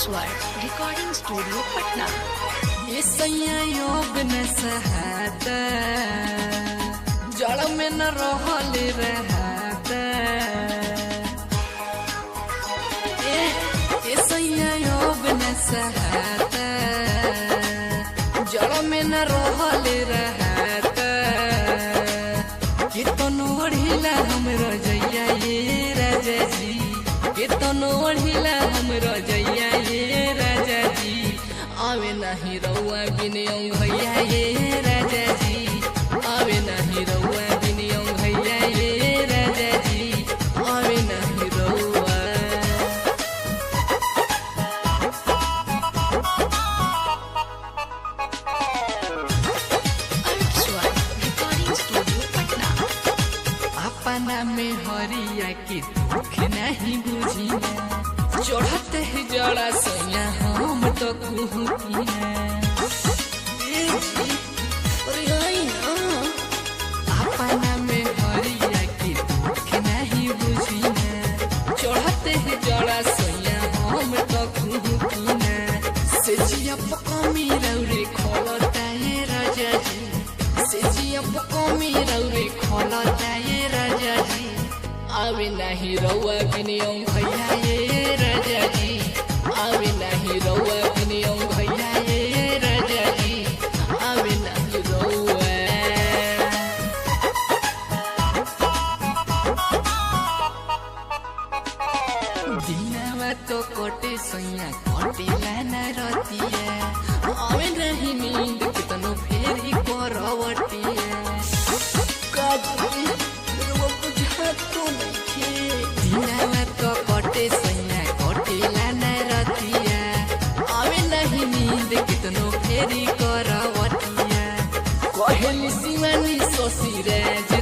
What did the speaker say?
स्वर recording studio Patna. ये संयोग न सहता जड़ में न रहल रहता, ये संयोग न सहता जड़ में न रहल रहता। कितनो ओढ़िला हम रजैया ये राजा जी, कितनो ओढ़िला हम रजैया ये राजा जी। आवे नहीं रउआ बिन भैया ये राजा जी, आवे नहीं रउआ बिन भैया ये राजा जी, आवे नहीं रउआ। स्वर रिकॉर्डिंग स्टूडियो पटना। अपना में हरिया के दुख नहीं बुझी, चढ़ते ही जड़ा सैया हम तो कुहकी अपना में हरिया के दुख नहीं बुझी, चढ़ते ही जड़ा सैया हम तो कुहकी से जिया पकमी रौरे खोलता ये राजा जी, से जिया पकमी रौरे खोलता ये राजा जी। आवे नहीं रउआ बिन भैया ये राजा जी, आवे नहीं रउआ बिन भैया ये राजा जी, आवे नहीं रउआ। दिनवा तो कोटे सैया कोटिला न रतिया, आवे नहीं नींद कितनो फेरी करवटिया। दिनवा तो कोटे सैया कोटिला न रतिया, आवे नहीं नींद कितनो फेरी करवटिया। कहली शिवानी शशि राज